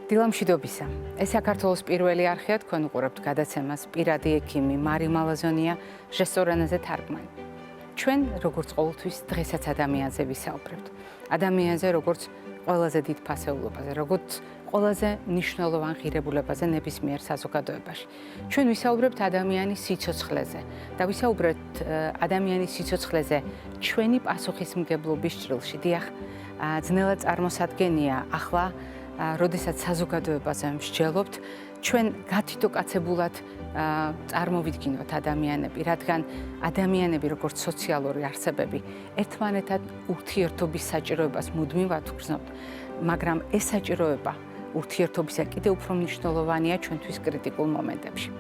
დილამშვიდობისა. ეს საქართველოს პირველი არხია, თქვენ უყურებთ გადაცემას პირადი ექიმი მარი მალაზონია, ჟესტორანაზე თარგმანი. ჩვენ როგორც ყოველთვის დღესაც ადამიანზე ვისაუბრებთ. ადამიანზე როგორც ყველაზე დიდ ფასეულობაზე, როგორც ყველაზე მნიშვნელოვან ღირებულებაზე ნებისმიერ საზოგადოებაში. ჩვენ ვისაუბრებთ ადამიანის სიცოცხლეზე და ვისაუბრებთ ადამიანის სიცოცხლეზე ჩვენი პასუხისმგებლობის ჭრილში. დიახ, ძნელად წარმოსადგენია ახლა როდესაც საზოგადოებაზე მსჯელობთ, ჩვენ გათვითოკაცებულად წარმოვიდგინოთ ადამიანები, რადგან ადამიანები როგორც სოციალური არსებები ერთმანეთად ურთიერთობის საჭიროებას მუდმივად ვგრძნობთ, მაგრამ ეს საჭიროება ურთიერთობისა კიდევ უფრო მნიშვნელოვანია ჩვენთვის კრიტიკულ მომენტებში.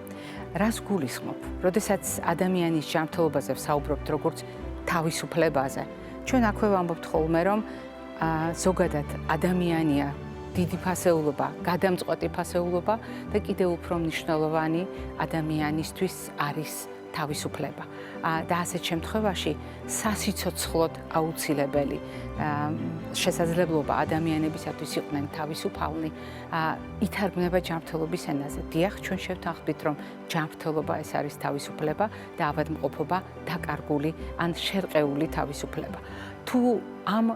რას გულისხმობ? როდესაც ადამიანის ჯანმრთელობაზე ვსაუბრობთ როგორც თავისუფლებაზე, ჩვენ აქვე ვამბობთ ხოლმე, რომ ზოგადად ადამიანია დიდი ფასეულობა, გადამწყვეტი ფასეულობა და კიდევ უფრო მნიშვნელოვანი ადამიანისთვის არის თავისუფლება. და ასეთ შემთხვევაში სასიცოცხლოდ აუცილებელი შესაძლებლობა ადამიანებისათვის იყვნენ თავისუფალნი ითარგმნება ჯანმრთელობის ენაზე. დიახ, ჩვენ შევთანხმდით, რომ ჯანმრთელობა ეს არის თავისუფლება და ავადმყოფობა დაკარგული ან შერყეული თავისუფლება. თუ ამ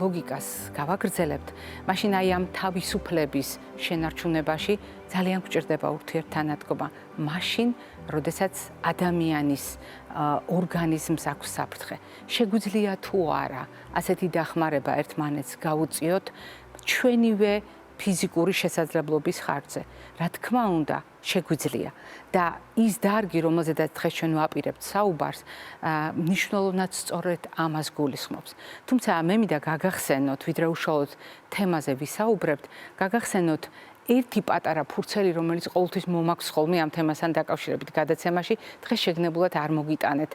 ლოგიკას გავაგრძელებთ, მაშინ აი ამ თავისუფლების შენარჩუნებაში ძალიან გვჭირდება ურთიერთთანადგომა. მაშინ, როდესაც ადამიანის ორგანიზმს აქვს საფრთხე, შეგვიძლია თუ არა ასეთი დახმარება ერთმანეთს გაუწიოთ ჩვენივე ფიზიკური შესაძლებლობის ხარჯზე. რა თქმა უნდა, შეგვიძლია და ის დარგი, რომელზედაც დღეს ჩვენ ვაპირებთ საუბარს, მნიშვნელოვნად სწორედ ამას გულისხმობს. თუმცა მე მინდა გაგახსენოთ, ვიდრე უშუალოდ თემაზე ვისაუბრებთ, გაგახსენოთ ერთი პატარა ფურცელი, რომელიც ყოველთვის მომაქვს ხოლმე ამ თემასთან დაკავშირებით გადაცემაში, დღეს შეგნებულად არ მოგიტანეთ.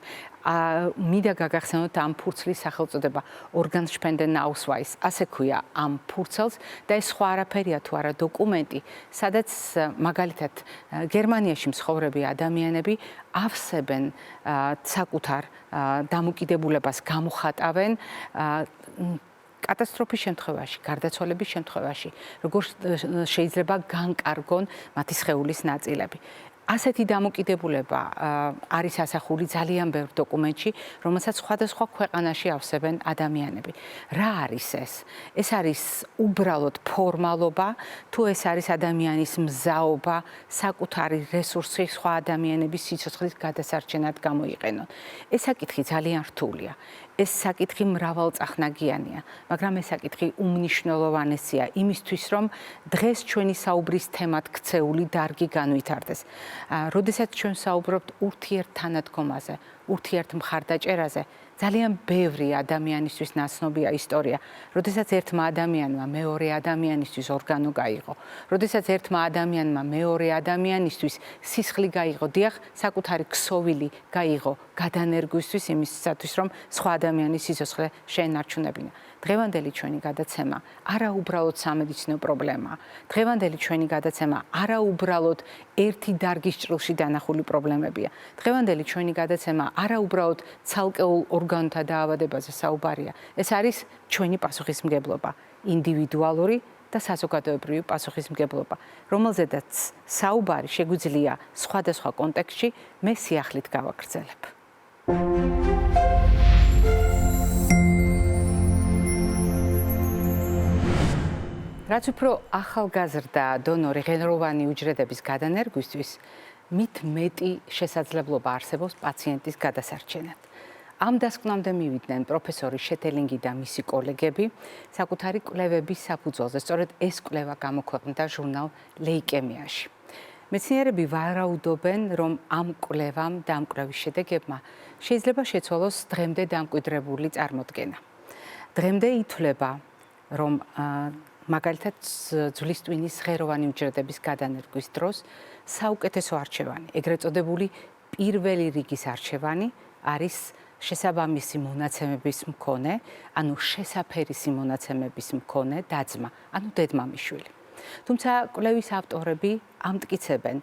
მინდა გაგახსენოთ ამ ფურცლის სახელწოდება Organspenderausweis, ასე ქვია ამ ფურცელს და ეს სხვა არაფერია თუ არა დოკუმენტი, სადაც მაგალითად გერმანიაში მცხოვრები ადამიანები ავსებენ საკუთარ დამოკიდებულებას, გამოხატავენ კატასტროფის შემთხვევაში, გარდაცვალების შემთხვევაში, როგორ შეიძლება განკარგონ მათი სხეულის ნაწილები. ასეთი დამოკიდებულება არის ასახული ძალიან ბევრ დოკუმენტში, რომელსაც სხვადასხვა ქვეყანაში ავსებენ ადამიანები. რა არის ეს? ეს არის უბრალოდ ფორმალობა, თუ ეს არის ადამიანის მზაობა, საკუთარი რესურსი სხვა ადამიანების სიცოცხლის გადასარჩენად გამოიყენონ. ეს საკითხი ძალიან რთულია. ეს საკითხი მრავალწახნაგიანია, მაგრამ ეს საკითხი უმნიშვნელოვანესია იმისთვის, რომ დღეს ჩვენი საუბრის თემად ქცეული დარგი განვითარდეს. როდესაც ჩვენ საუბრობთ ურთიერთთანადგომაზე, ურთიერთმხარდაჭერაზე, ძალიან ბევრი ადამიანისთვის ნაცნობია ისტორია. როდესაც ერთმა ადამიანმა მეორე ადამიანისთვის ორგანო გაიღო, როდესაც ერთმა ადამიანმა მეორე ადამიანისთვის სისხლი გაიღო, დიახ, საკუთარი ქსოვილი გაიღო გადანერგვისთვის იმისათვის, რომ სხვა ადამიანის სიცოცხლე შეენარჩუნებინა. დღევანდელი ჩვენი გადაცემა არა უბრალოდ სამედიცინო პრობლემაა. დღევანდელი ჩვენი გადაცემა არა უბრალოდ ერთი დარგის ჭრილში დანახული პრობლემებია. დღევანდელი ჩვენი გადაცემა არა უბრალოდ ცალკეულ ორგანოთა დაავადებაზე საუბარია. ეს არის ჩვენი პასუხისმგებლობა, ინდივიდუალური და საზოგადოებრივი პასუხისმგებლობა, რომელზედაც საუბარი შეგვიძლია სხვადასხვა კონტექსტში მე სიახლით გავაგრძელებ. რაც უფრო ახალგაზრდა დონორი ღენროვანი უჯრედების გადანერგვისთვის, მით მეტი შესაძლებლობა არსებობს პაციენტის გადასარჩენად. ამ დასკვნამდე მივიდნენ პროფესორი შეტელინგი და მისი კოლეგები საკუთარი კვლევების საფუძველზე. სწორედ ეს კვლევა გამოქვეყნდა ჟურნალ ლეიკემიაში. მეცნიერები ვარაუდობენ, რომ ამ კვლევამ და ამ კვლევის შედეგებმა შეიძლება შეცვალოს დღემდე დამკვიდრებული წარმოდგენა. დღემდე ითვლება, რომ მაგალითად ძვლის ტვინის ღეროვანი უჯრედების გადანერგვის დროს საუკეთესო არჩევანი, ეგრეთ წოდებული პირველი რიგის არჩევანი არის შესაბამისი მონაცემების მქონე, ანუ შესაფერისი მონაცემების მქონე დაძმა, ანუ დედმამიშვილი. თუმცა კვლევის ავტორები ამტკიცებენ,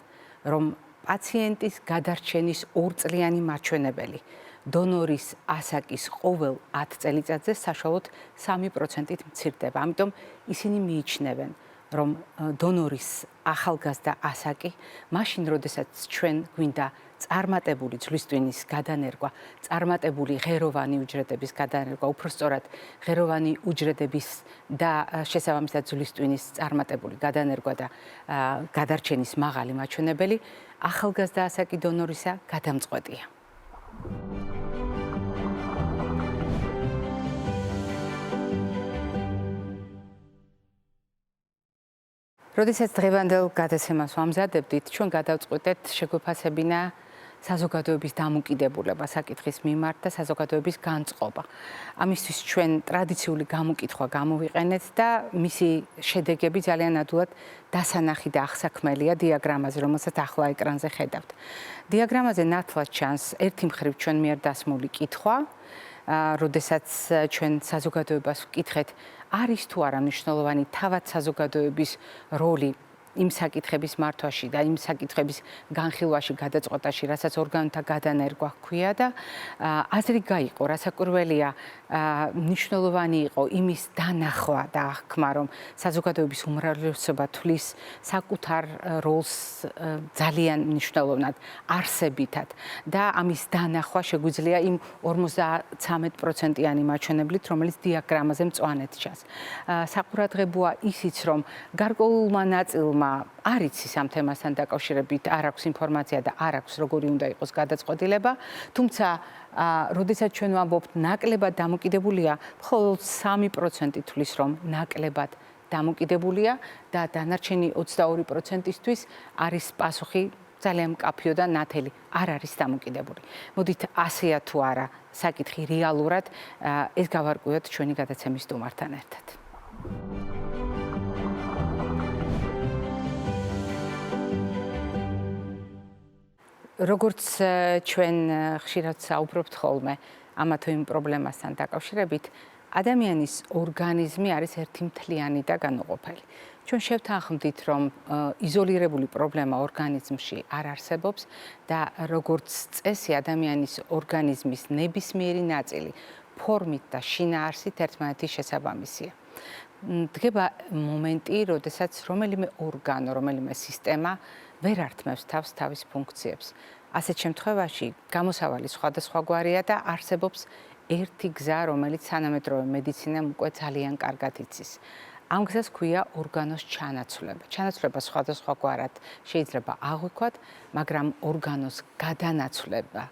რომ პაციენტის გადარჩენის ორწლიანი მაჩვენებელი დონორის ასაკის ყოველ 10 წელიწადზე საშუალოდ 3%-ით მცირდება. ამიტომ ისინი მიიჩნევენ, რომ დონორის ახალგაზრდა ასაკი, მაშინ როდესაც ჩვენ გვინდა წარმატებული ძვლისტვინის გადანერგვა, წარმატებული ღეროვანი უჯრედების გადანერგვა, უпростоრად ღეროვანი უჯრედების და შესაბამისად ძვლისტვინის წარმატებული გადანერგვა და გადარჩენის მაღალი მაჩვენებელი, ახალგაზრდა ასაკი დონორისა გადამწყვეტია. როდესაც დღევანდელ გადაცემას ვამზადებდით, ჩვენ გადავწყვეტეთ შეგვეფასებინა საზოგადოების დამოკიდებულება საკითხის მიმართ და საზოგადოების განწყობა. ამისთვის ჩვენ ტრადიციული გამოკითხვა გამოვიყენეთ და მისი შედეგები ძალიან ადვილად დასანახი და აღსაქმელია დიაგრამაზე, რომელსაც ახლა ეკრანზე ხედავთ. დიაგრამაზე ნათლად ჩანს ერთი მხრივ ჩვენ მიერ დასმული კითხვა, როდესაც ჩვენ საზოგადოებას ვკითხეთ, არის თუ არა მნიშვნელოვანი თავად საზოგადოების როლი იმ საკითხების მართვაში და იმ საკითხების განხილვაში, გადაწყვეტაში, რასაც ორგანოთა გადანერგვა ჰქვია და აზრი გაიყო, რასაკვირველია, მნიშვნელოვანი იყო იმის დანახვა და აღქმა, რომ საზოგადოების უმრავლესობა თვლის საკუთარ როლს ძალიან მნიშვნელოვნად არსებითად და ამის დანახვა შეგვიძლია იმ 53%-იანი მაჩვენებლით, რომელიც დიაგრამაზე მწვანედ ჩანს. საყურადღებოა ისიც, რომ გარკვეულმა ნაწილმა არ იცის ამ თემასთან დაკავშირებით, არ აქვს ინფორმაცია და არ აქვს როგორი უნდა იყოს გადაწყვეტილება, თუმცა როდესაც ჩვენ ვამბობთ ნაკლებად დამოკიდებულია, მხოლოდ 3% თვლის, რომ ნაკლებად დამოკიდებულია და დანარჩენი 22%-ისთვის არის პასუხი ძალიან მკაფიო და ნათელი, არ არის დამოკიდებული. მოდით ასეა თუ არა საკითხი რეალურად, ეს გავარკვიოთ ჩვენი გადაცემის სტუმართან ერთად. როგორც ჩვენ ხშირად საუბრობთ ხოლმე ამა თუ იმ პრობლემასთან დაკავშირებით, ადამიანის ორგანიზმი არის ერთი მთლიანი და განუყოფელი. ჩვენ შევთანხმდით, რომ იზოლირებული პრობლემა ორგანიზმში არ არსებობს და როგორც წესი ადამიანის ორგანიზმის ნებისმიერი ნაწილი ფორმით და შინაარსით ერთმანეთის შესაბამისია. დგება მომენტი, როდესაც რომელიმე ორგანო, რომელიმე სისტემა ვერ ართმევს თავს თავის ფუნქციებს. ასეთ შემთხვევაში გამოსავალი სხვადასხვაგვარია და არსებობს ერთი გზა, რომელიც თანამედროვე მედიცინამ უკვე ძალიან კარგად იცის. ამ გზას ქვია ორგანოს ჩანაცვლება. ჩანაცვლება სხვადასხვაგვარად შეიძლება აღვიქვათ, მაგრამ ორგანოს გადანაცვლება,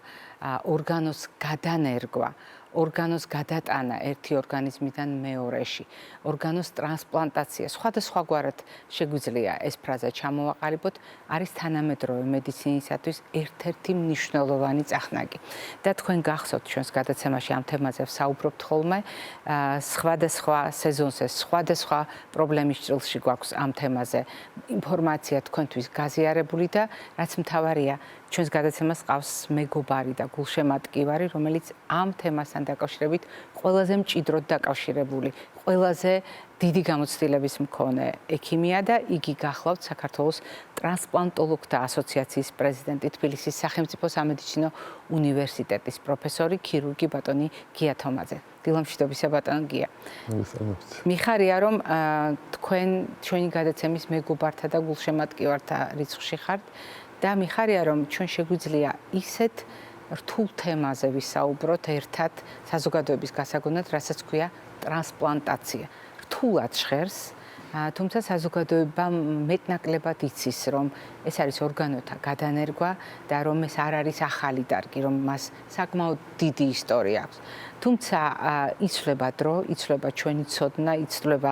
ორგანოს გადანერგვა, ორგანოს გადატანა ერთი ორგანიზმიდან მეორეში, ორგანოს ტრანსპლანტაცია, სხვადასხვაგვარად შეგვიძლია ეს ფრაზა ჩამოვაყალიბოთ, არის თანამედროვე მედიცინისათვის ერთ-ერთი მნიშვნელოვანი წახნაგი. და თქვენ გახსოვთ ჩვენს გადაცემაში ამ თემაზე ვსაუბრობთ ხოლმე, სხვადასხვა სეზონზე, სხვადასხვა პრობლემის ჭრილში გვაქვს ამ თემაზე ინფორმაცია თქვენთვის გაზიარებული და რაც მთავარია, ჩვენს გადაცემას ყავს მეგობარი და გულშემატკივარი, რომელიც ამ თემასთან დაკავშირებით ყველაზე მჭიდროდ დაკავშირებული, ყველაზე დიდი გამოცდილების მქონე ექიმია და იგი გახლავთ საქართველოს ტრანსპლანტოლოგთა ასოციაციის პრეზიდენტი, თბილისის სახელმწიფო სამედიცინო უნივერსიტეტის პროფესორი, ქირურგი ბატონი გია თომაძე. დილამშვიდობისა ბატონო გია. მიხარია, რომ თქვენ ჩვენი გადაცემის მეგობართა და გულშემატკივართა რიცხვში ხართ და მიხარია, რომ ჩვენ შეგვიძლია ისეთ რთულ თემაზე ვისაუბროთ ერთად საზოგადოების გასაგონად, რასაც ქვია ტრანსპლანტაცია. რთულად ჟღერს, თუმცა საზოგადოება მეტნაკლებად იცის, რომ ეს არის ორგანოთა გადანერგვა და რომ ეს არ არის ახალი დარგი, რომ მას საკმაოდ დიდი ისტორია აქვს. თუმცა იცვლება დრო, იცვლება ჩვენი ცოდნა, იცვლება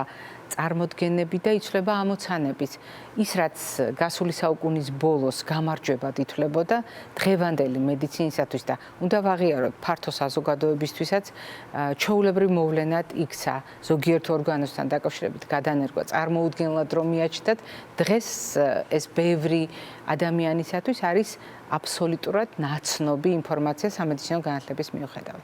წარმოდგენები და იცვლება ამოცანებიც. ის რაც გასული საუკუნის ბოლოს გამარჯვებად ითვლებოდა დღევანდელი მედიცინისათვის და უნდა ვაღიაროთ ფართო საზოგადოებისთვისაც ჩვეულებრივ მოვლენად იქცა ზოგიერთ ორგანოსთან დაკავშირებით გადანერგვა წარმოუდგენლად რომ მიაჩნდათ, დღეს ეს ბევრი ადამიანისათვის არის აბსოლუტურად ნაცნობი ინფორმაცია სამედიცინო განათლების მიუხედავად.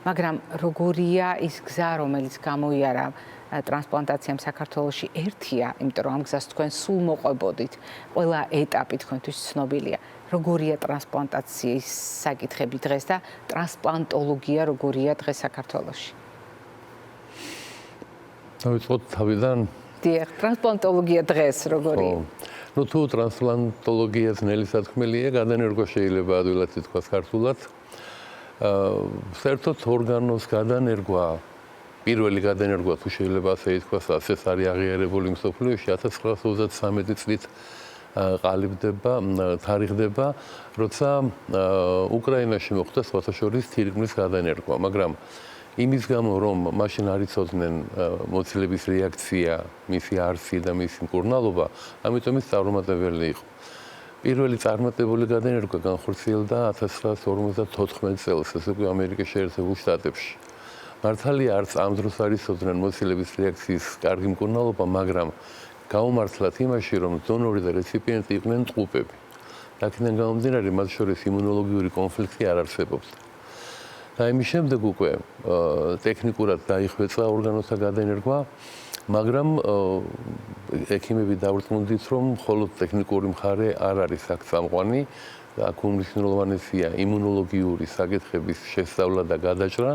მაგრამ როგორია ის გზა, რომელიც გამოიარა ტრანსპლანტაციამ საქართველოში ერთია, იმიტომ რომ ამ გზას თქვენ სულ მოყვებოდით, ყველა ეტაპი თქვენთვის ცნობილია. როგორია ტრანსპლანტაციის საკითხები დღეს და ტრანსპლანტოლოგია როგორია დღეს საქართველოში? დავიწყოთ თავიდან, დიახ, ტრანსპლანტოლოგია დღეს როგორია? ნუ თუ ტრანსპლანტოლოგია ძნელი საქმელია, გადანერგვა შეიძლება ადვილად ითქვას ქართულად. საერთოდ ორგანოს გადანერგვა, პირველი გადანერგვა თუ შეიძლება ასე ითქვას, ასეც არის აღიარებული მსოფლიოში 1933 წლით ყალიბდება, თარიღდება, როცა უკრაინაში მოხდა სხვათა შორის თირკმლის გადანერგვა, მაგრამ იმის გამო რომ მაშინ არ იცოდნენ მოცილების რეაქცია, მისი არსი და მისი მკურნალობა, ამიტომ ის წარუმატებელი იყო. პირველი წარმატებული გადანერგვა განხორციელდა 1954 წელს, ეს უკვე ამერიკის შეერთებულ შტატებში. მართალია არც ამ დროს არ იცოდნენ მოცილების რეაქციის კარგი მკურნალობა, მაგრამ გაუმართლათ იმაში, რომ დონორი და რეციპიენტი იყვნენ ტყუპები. აქედან გამომდინარე, მათ შორის იმუნოლოგიური კონფლიქტი არ არსებობდა. და იმის შემდეგ უკვე ტექნიკურად დაიხვეწა ორგანოთა გადანერგვა, მაგრამ ექიმები დავრწმუნდით, რომ მხოლოდ ტექნიკური მხარე არ არის აქ წამყვანი, აქ უმნიშვნელოვანესია იმუნოლოგიური საკითხების შესწავლა და გადაჭრა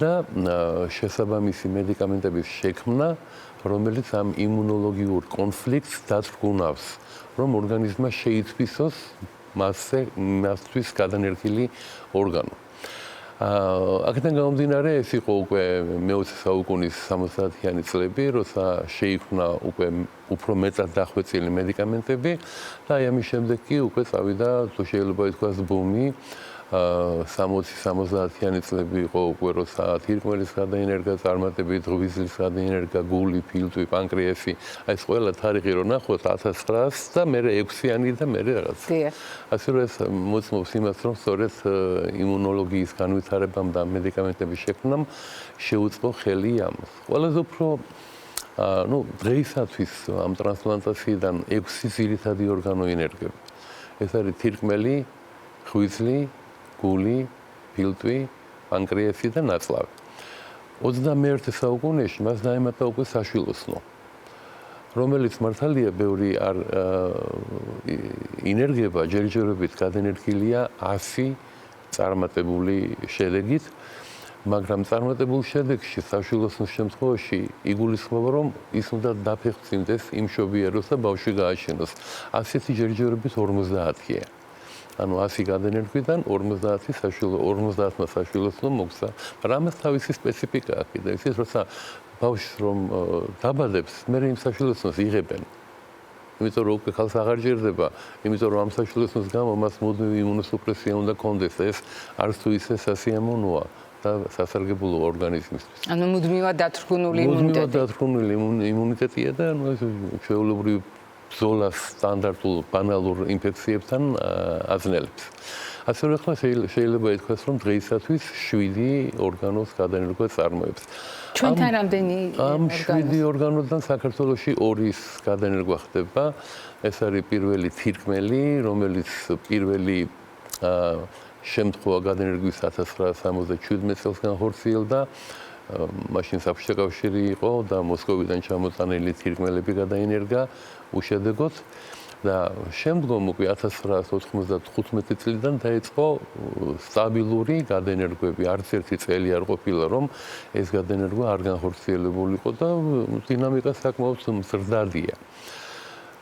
და შესაბამისი მედიკამენტების შექმნა, რომელიც ამ იმუნოლოგიურ კონფლიქტს დაწვრგუნავს, რომ ორგანიზმმა შეითვისოს მასთვის გადანერგილი ორგანო. აქედან გამომდინარე, ეს იყო უკვე მე-20 საუკუნის 70-იანი წლები, როცა შეიქმნა უკვე უფრო მეტად დახვეწილი მედიკამენტები და აი ამის შემდეგ კი უკვე წავიდა, თუ შეიძლება ითქვას, ბუმი. 60-70-იანი წლები იყო უკვე, როცა თირკმლის გადაინერგა, წარმატებით ღვიძლის გადაინერგა, გული, ფილტვი, პანკრეასი, აი ეს ყველა თარიღი რო ნახოთ 1900 და მერე 6-იანი და მერე რაღაც. ასე რომ ეს მოწმობს იმას, რომ სწორედ იმუნოლოგიის განვითარებამ და მედიკამენტების შექმნამ შეუწყო ხელი ამას. ყველაზე უფრო დღეისათვის ამ ტრანსპლანტაციიდან 6 ძირითადი ორგანო ინერგება. ეს არის თირკმელი, ღვიძლი, გული, ფილტვი, პანკრეასი და ნაწლავი. 21 საუკუნეში მას დაემატა უკვე საშვილოსნო, რომელიც მართალია ბევრი არ ინერგება ჯერჯერობით გადანერგილია 100 წარმატებული შედეგით, მაგრამ წარმატებულ შედეგში საშვილოსნოს შემთხვევაში იგულისხმება, რომ ის უნდა დაფეხმძიმდეს, იმშობიაროს და ბავშვი გააჩინოს. ასეთი ჯერჯერობით 50-ია. ანუ 100 გადანერგვიდან 50-მა საშვილოსნო მოგცა, მაგრამ ამას თავისი სპეციფიკა აქვს და ისიც როცა ბავშვს რომ დაბადებს, მერე იმ საშვილოსნოს იღებენ. იმიტომ რომ უკვე ხალხს აღარ ჯერდება, იმიტომ რომ ამ საშვილოსნოს გამო მას მუდმივი იმუნოსუპრესია უნდა კონდეს, ეს არც თუ ისე სასიამოვნოა და სასარგებლო ორგანიზმისთვის. ანუ მუდმივად დათრგუნული იმუნიტეტი. მუდმივად დათრგუნული იმუნიტეტია და ჩვეულებრივ ბრძოლას სტანდარტულ ბანალურ ინფექციებთან აძლევს. ასე რომ ახლა შეიძლება ითქვას, რომ დღეისათვის 7 ორგანოს გადანერგვა წარმოებს. ჩვენთან რამდენი ამ 7 ორგანოდან საქართველოში 2-ის გადანერგვა ხდება. ეს არის პირველი თირკმელი, რომელიც პირველი შემთხვევა გადანერგვის 1977 წელს განხორციელდა. მაშინ საბჭოთა კავშირი იყო და მოსკოვიდან ჩამოწანილი თირკმელები გადაინერგა უშედეგოდ და შემდგომ უკვე 1995 წლიდან დაიწყო სტაბილური გადანერგვები. არც ერთი წელი არ ყოფილა, რომ ეს გადანერგვა არ განხორციელებულიყო და დინამიკა საკმაოდ მზრდადია.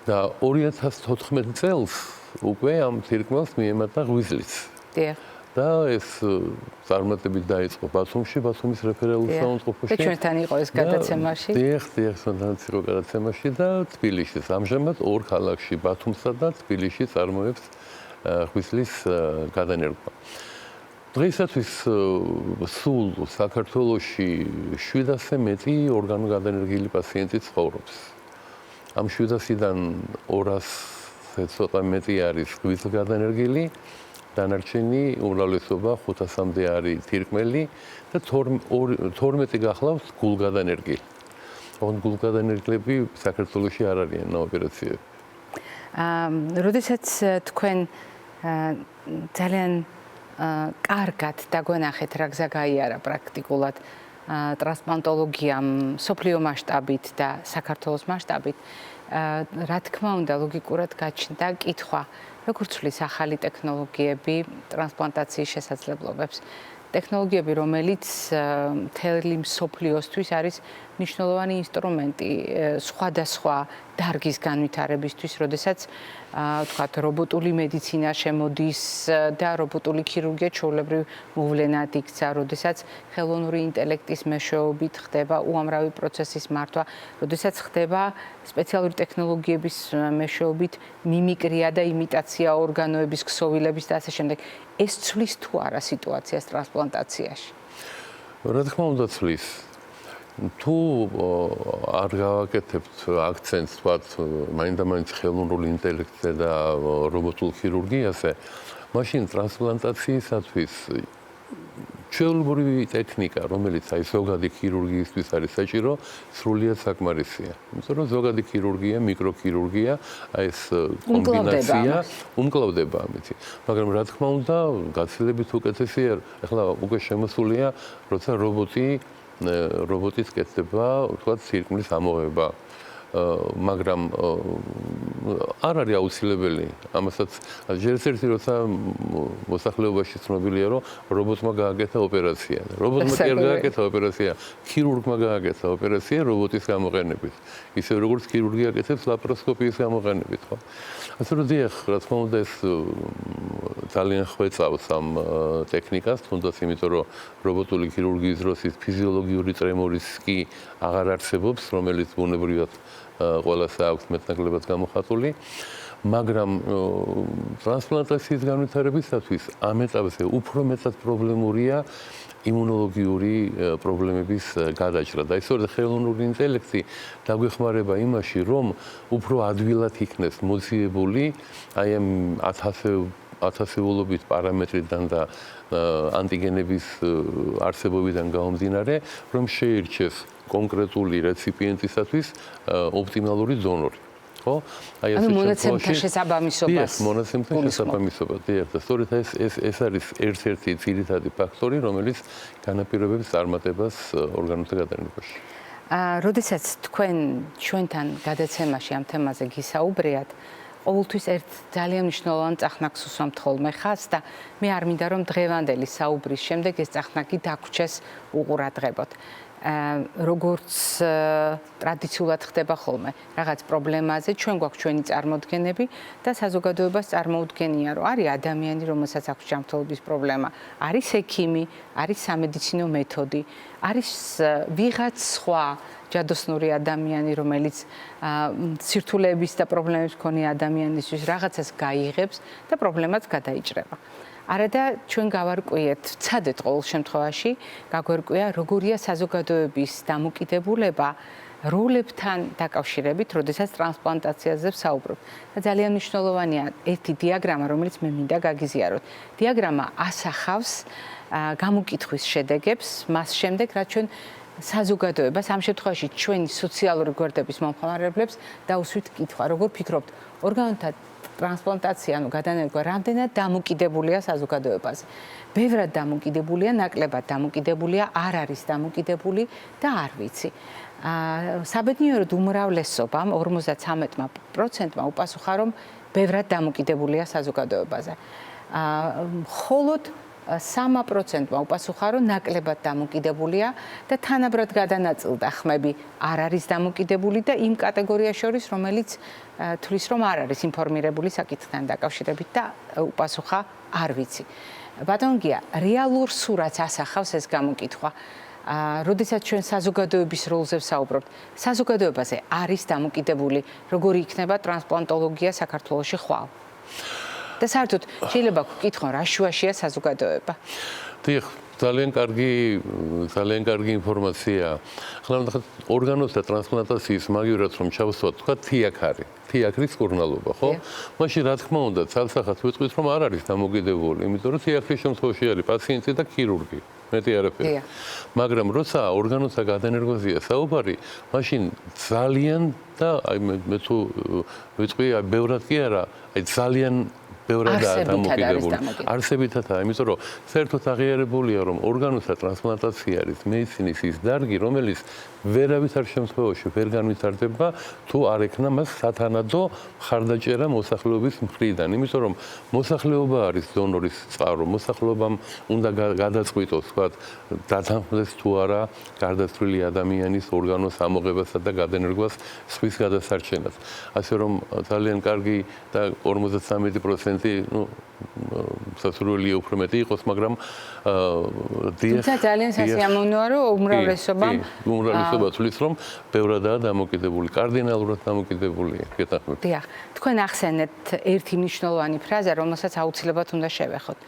და 2014 წელს უკვე ამ თირკმელს მიემატა ღვიძლიც. დიახ. და ეს წარმატებით დაიწყო ბათუმში, ბათუმის რეფერალურ საავადმყოფოში. და ჩვენთან იყო ეს გადაცემაში? დიახ, ჩვენთან იყო გადაცემაში და თბილისში. ამჟამად 2 ქალაქში, ბათუმსა და თბილისში წარმოებს ღვიძლის გადანერგვა. დღეისათვის სულ საქართველოში 700-ზე მეტი ორგანო გადანერგილი პაციენტი ცხოვრობს. ამ 700-დან 200-ზე ცოტა მეტი არის ღვიძლგადანერგილი. დანარჩენი უმრავლესობა 500-მდე არის თირკმელი და 12 გახლავს გულგადანერგილი. ოღონდ გულგადანერგილები საქართველოში არ არიან ოპერაციები. როდესაც თქვენ ძალიან კარგად დაგვენახეთ რა გზა გაიარა პრაქტიკულად ტრანსპლანტოლოგიამ სოფლიო მასშტაბით და საქართველოს მასშტაბით, რა თქმა უნდა, ლოგიკურად გაჩნდა კითხვა, როგორ ცვლის ახალი ტექნოლოგიები ტრანსპლანტაციის შესაძლებლობებს ტექნოლოგიები, რომელიც მთელი მსოფლიოსთვის არის მნიშვნელოვანი ინსტრუმენტი სხვადასხვა დარგის განვითარებისთვის, როდესაც თქვათ რობოტული მედიცინა შემოდის და რობოტული ქირურგია ჩვეულებრივ მოვლენად იქცა, როდესაც ხელოვნური ინტელექტის მეშვეობით ხდება უამრავი პროცესის მართვა, როდესაც ხდება სპეციალური ტექნოლოგიების მეშვეობით მიმიკრია და იმიტაცია ორგანოების, ქსოვილების და ასე შემდეგ. ეს ცვლის თუ არა სიტუაციას ტრანსპლანტაციაში? რა თქმა უნდა ცვლის. თუ არ გავაკეთებთ აქცენტს თქვათ მაინდა-მაინც ხელოვნურ ინტელექტზე და რობოტულ ქირურგიაზე, მაშინ ტრანსპლანტაციისათვის ჩვეულებრივი ტექნიკა, რომელიც აი ზოგადი ქირურგიისთვის არის საჭირო, სრულიად საკმარისია. იმიტომ რომ ზოგადი ქირურგია, მიკროქირურგია, აი ეს კომბინაცია უმკლავდება ამით. მაგრამ რა თქმა უნდა, გაცილებით უკეთესია, ახლა უკვე შემოსულია, როცა რობოტით კეთდება, ვთქვათ, სირკმლის ამოღება. მაგრამ არ არის აუცილებელი. ამასაც ჯერ-ერთი როცა მოსახლეობაში ცნობილია, რომ რობოტმა გააკეთა ოპერაცია. რობოტმა კი არ გააკეთა ოპერაცია, ქირურგმა გააკეთა ოპერაცია რობოტის გამოყენებით. ისე როგორც ქირურგი აკეთებს ლაპაროსკოპიის გამოყენებით, ხო? ასე რომ დიახ, რა თქმა უნდა, ეს ძალიან ხვეწავს ამ ტექნიკას, თუნდაც იმიტომ, რომ რობოტული ქირურგიის დროს ის ფიზიოლოგიური ტრემორის კი აღარ არსებობს, რომელიც ბუნებრივად ყველას აქვს მეტნაკლებად გამოხატული, მაგრამ ტრანსპლანტაციის განვითარებისათვის ამ ეტაპზე უფრო მეტად პრობლემურია იმუნოლოგიური პრობლემების გადაჭრა და ისე ხელოვნური ინტელექტი დაგვეხმარება იმაში, რომ უფრო ადვილად იქნეს მოძიებული აი ამ ათასეულობით პარამეტრიდან და ანტიგენების არსებობიდან გამომდინარე, რომ შეირჩეს კონკრეტული რეციპიენტისათვის ოპტიმალური დონორი. ხო? აი ეს მონაცემთა შესაბამისობას. მონაცემთა შესაბამისობა, დიახ, და სწორედ ეს არის ერთ-ერთი ძირითადი ფაქტორი, რომელიც განაპირობებს წარმატებას ორგანოთა გადანერგებაში. როდესაც თქვენ ჩვენთან გადაცემაში ამ თემაზე გისაუბრიათ, ყოველთვის ერთ ძალიან მნიშვნელოვან წახნაგს უსვამთ ხოლმე ხაზს და მე არ მინდა რომ დღევანდელი საუბრის შემდეგ ეს წახნაგი დაგვრჩეს უყურადღებოდ. როგორც ტრადიციულად ხდება ხოლმე რაღაც პრობლემაზე, ჩვენ გვაქვს ჩვენი წარმოდგენები და საზოგადოებას წარმოუდგენია, რომ არის ადამიანი, რომელსაც აქვს ჯანმრთელობის პრობლემა, არის ექიმი, არის სამედიცინო მეთოდი, არის ვიღაც სხვა ჯადოსნური ადამიანი, რომელიც სირთულეების და პრობლემების მქონე ადამიანისთვის რაღაცას გაიღებს და პრობლემაც გადაიჭრება. არადა ჩვენ გავარკვიეთ, ვცადეთ ყოველ შემთხვევაში, გაგვერკვია, როგორია საზოგადოების დამოკიდებულება როლებთან დაკავშირებით, როდესაც ტრანსპლანტაციაზე ვსაუბრობთ. და ძალიან მნიშვნელოვანია ერთი დიაგრამა, რომელიც მე მინდა გაგიზიაროთ. დიაგრამა ასახავს გამოკითხვის შედეგებს, მას შემდეგ, რაც ჩვენ საზოგადოებას, ამ შემთხვევაში ჩვენი სოციალური გვერდების მომხმარებლებს დაუსვით კითხვა, როგორ ფიქრობთ, ორგანოთა ტრანსპლანტაცია, ანუ გადანერგვა რამდენად დამოკიდებულია საზოგადოებაზე. ბევრად დამოკიდებულია, ნაკლებად დამოკიდებულია, არ არის დამოკიდებული და არ ვიცი. საბედნიეროდ უმრავლესობამ 53%-მა უპასუხა, რომ ბევრად დამოკიდებულია საზოგადოებაზე. მხოლოდ 3%-მა უპასუხა, რომ ნაკლებად დამოკიდებულია და თანაბრად გადანაწილდა ხმები არ არის დამოკიდებული და იმ კატეგორიას შორის, რომელიც თვლის, რომ არ არის ინფორმირებული საკითხთან დაკავშირებით და უპასუხა არ ვიცი. ბატონ გია, რეალურ სურათს ასახავს ეს გამოკითხვა. როდესაც ჩვენ საზოგადოების როლზე ვსაუბრობთ, საზოგადოებაზე არის დამოკიდებული, როგორი იქნება ტრანსპლანტოლოგია საქართველოში ხვალ. და საერთოდ შეიძლება გკითხო რა შუაშია საზოგადოება. დიახ, ძალიან კარგი ინფორმაცია. ახლა ნახეთ ორგანოთა ტრანსპლანტაციის მაგივრად რომ ჩავსვათ, თქვა თიაქარი. თიაქრის კურნალობა, ხო? მაშინ რა თქმა უნდა, ცალსახად ვიტყვით რომ არ არის დამოკიდებული, იმიტომ რომ თიაქრის შემთხვევაში არის პაციენტი და ქირურგი. მეტი არაფერი. მაგრამ როცა ორგანოთა გადანერგვაზეა საუბარი, მაშინ ძალიან და აი მე თუ ვიტყვი, აი ბევრად კი არა, აი ძალიან ბევრადაა დამოკიდებული. არსებითადაა, იმიტომ რომ საერთოდ აღიარებულია, რომ ორგანოთა ტრანსპლანტაცია არის მედიცინის ის დარგი, რომელიც ვერავითარ შემთხვევაში ვერ განვითარდება, თუ არ ექნა მას სათანადო მხარდაჭერა მოსახლეობის მხრიდან. იმიტომ რომ მოსახლეობა არის დონორის წყარო, მოსახლეობამ უნდა გადაწყვიტოს, ვთქვათ, დათანხმდეს თუ არა გარდაცვლილი ადამიანის ორგანოს ამოღებასა და გადანერგვას სხვის გადასარჩენად. ასე რომ ძალიან კარგი და 53% სასურველია უფრო მეტი იყოს, მაგრამ თუმცა ძალიან სასიამოვნოა, რომ უმრავლესობა თulis რომ ბევრადაა დამოკიდებული, კარდინალურად დამოკიდებული გეთანხმებით. დიახ, თქვენ ახსენეთ ერთი მნიშვნელოვანი ფრაზა, რომელსაც აუცილებლად უნდა შევეხოთ.